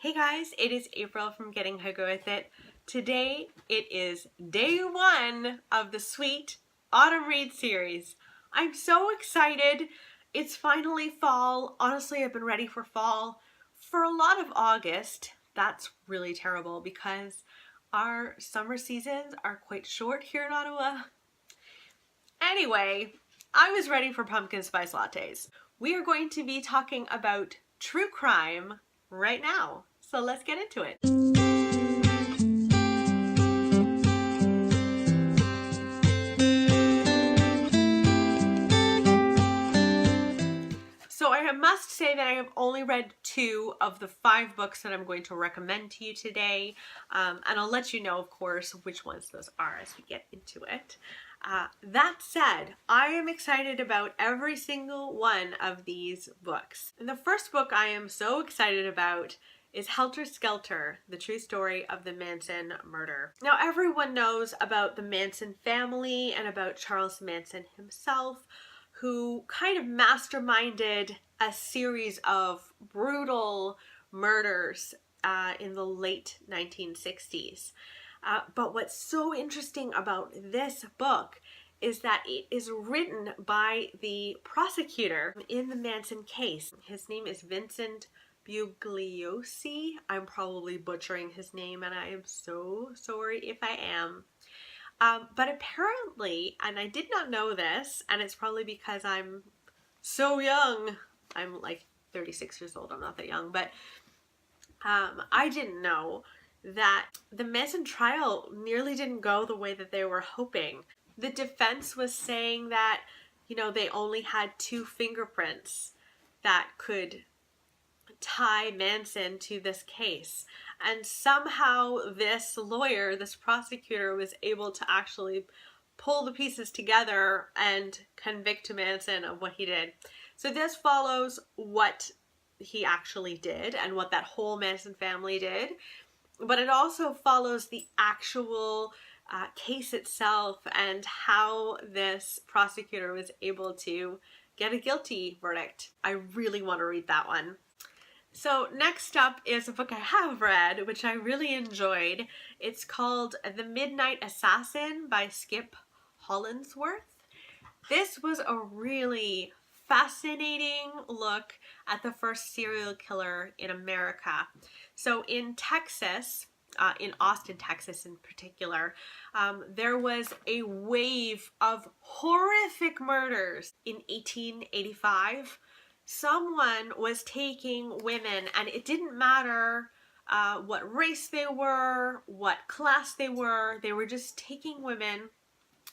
Hey guys, it is April from Getting Hygge With It. Today it is day one of the sweet autumn read series. I'm so excited. It's finally fall. Honestly, I've been ready for fall for a lot of August. That's really terrible because our summer seasons are quite short here in Ottawa. Anyway, I was ready for pumpkin spice lattes. We are going to be talking about true crime right now. So let's get into it. So I must say that I have only read 2 of the 5 books that I'm going to recommend to you today. And I'll let you know, of course, which ones those are as we get into it. That said, I am excited about every single one of these books. And the first book I am so excited about is Helter Skelter, the true story of the Manson murder. Now, everyone knows about the Manson family and about Charles Manson himself, who kind of masterminded a series of brutal murders in the late 1960s. But what's so interesting about this book is that it is written by the prosecutor in the Manson case. His name is Vincent Bugliosi. I'm probably butchering his name and I am so sorry if I am. But apparently, and I did not know this, and it's probably because I'm so young. I'm like 36 years old, I'm not that young, but I didn't know that the Manson trial nearly didn't go the way that they were hoping. The defense was saying that, you know, they only had 2 fingerprints that could tie Manson to this case. And somehow this lawyer, this prosecutor, was able to actually pull the pieces together and convict Manson of what he did. So this follows what he actually did and what that whole Manson family did. But it also follows the actual case itself and how this prosecutor was able to get a guilty verdict. I really want to read that one. So next up is a book I have read, which I really enjoyed. It's called The Midnight Assassin by Skip Hollandsworth. This was a really fascinating look at the first serial killer in America. So in Texas, in Austin, Texas in particular, there was a wave of horrific murders in 1885. Someone was taking women, and it didn't matter what race they were, what class they were just taking women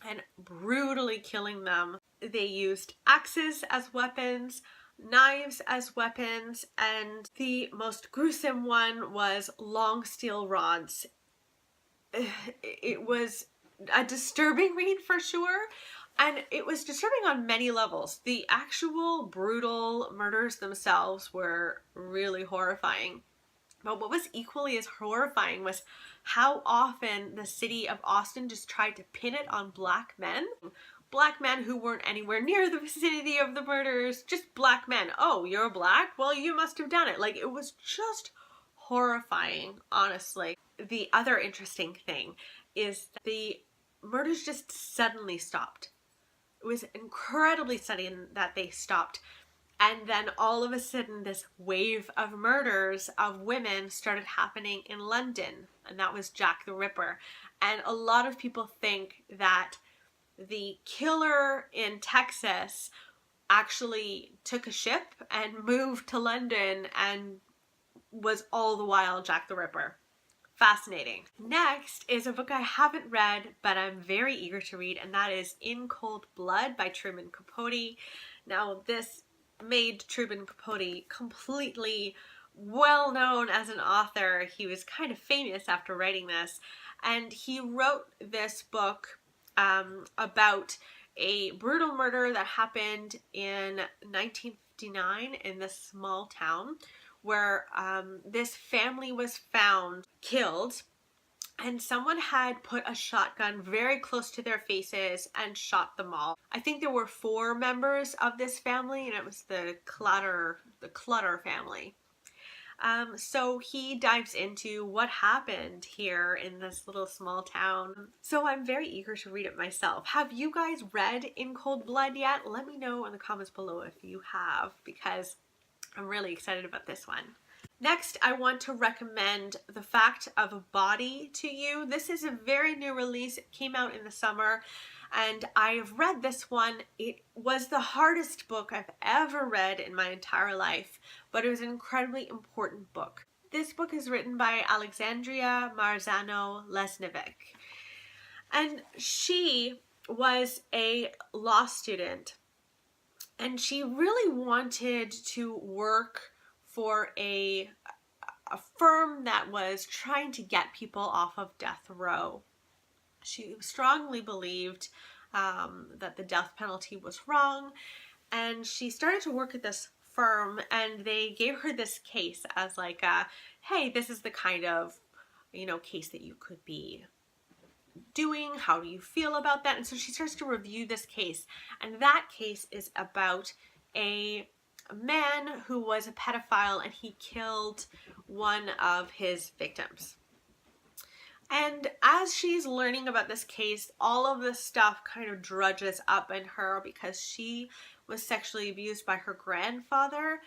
and brutally killing them. They used axes as weapons, knives as weapons, and the most gruesome one was long steel rods. It was a disturbing read for sure. And it was disturbing on many levels. The actual brutal murders themselves were really horrifying. But what was equally as horrifying was how often the city of Austin just tried to pin it on black men. Black men who weren't anywhere near the vicinity of the murders. Just black men. Oh, you're black? Well, you must have done it. Like, it was just horrifying, honestly. The other interesting thing is that the murders just suddenly stopped. It was incredibly sudden that they stopped. And then all of a sudden this wave of murders of women started happening in London. And that was Jack the Ripper. And a lot of people think that the killer in Texas actually took a ship and moved to London and was all the while Jack the Ripper. Fascinating. Next is a book I haven't read, but I'm very eager to read, and that is In Cold Blood by Truman Capote. Now, this made Truman Capote completely well known as an author. He was kind of famous after writing this, and he wrote this book about a brutal murder that happened in 1959 in this small town where this family was found killed, and someone had put a shotgun very close to their faces and shot them all. I think there were 4 members of this family, and it was the Clutter family. So he dives into what happened here in this little small town. So I'm very eager to read it myself. Have you guys read In Cold Blood yet? Let me know in the comments below if you have, because I'm really excited about this one. Next, I want to recommend The Fact of a Body to you. This is a very new release. It came out in the summer, and I've read this one. It was the hardest book I've ever read in my entire life, but it was an incredibly important book. This book is written by Alexandria Marzano-Lesnevic, and she was a law student, and she really wanted to work for a firm that was trying to get people off of death row. She strongly believed that the death penalty was wrong, and she started to work at this firm, and they gave her this case as like a, hey, this is the kind of, case that you could be doing. How do you feel about that? And so she starts to review this case, and that case is about a man who was a pedophile, and he killed one of his victims. And as she's learning about this case, all of this stuff kind of drudges up in her because she was sexually abused by her grandfather.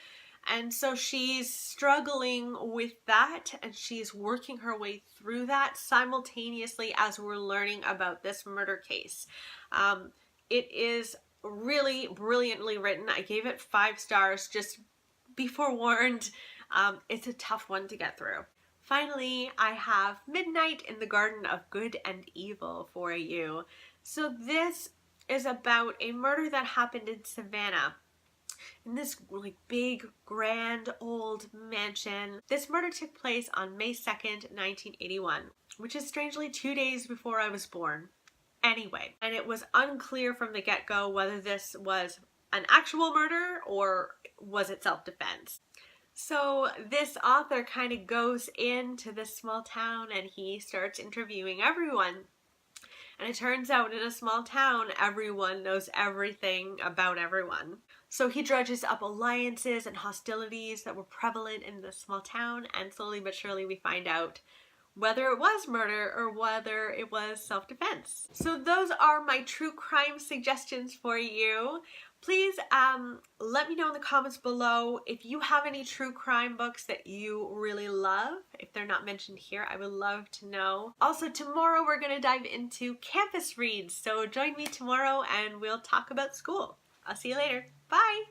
And so she's struggling with that, and she's working her way through that simultaneously as we're learning about this murder case. It is really brilliantly written. I gave it 5 stars. Just be forewarned, it's a tough one to get through. Finally, I have Midnight in the Garden of Good and Evil for you. So this is about a murder that happened in Savannah, in this really big, grand, old mansion. This murder took place on May 2nd, 1981, which is strangely 2 days before I was born. Anyway, and it was unclear from the get-go whether this was an actual murder or was it self-defense. So this author kind of goes into this small town and he starts interviewing everyone. And it turns out in a small town, everyone knows everything about everyone. So he dredges up alliances and hostilities that were prevalent in this small town, and slowly but surely we find out whether it was murder or whether it was self-defense. So those are my true crime suggestions for you. Please let me know in the comments below if you have any true crime books that you really love. If they're not mentioned here, I would love to know. Also, tomorrow we're going to dive into campus reads, so join me tomorrow and we'll talk about school. I'll see you later. Bye!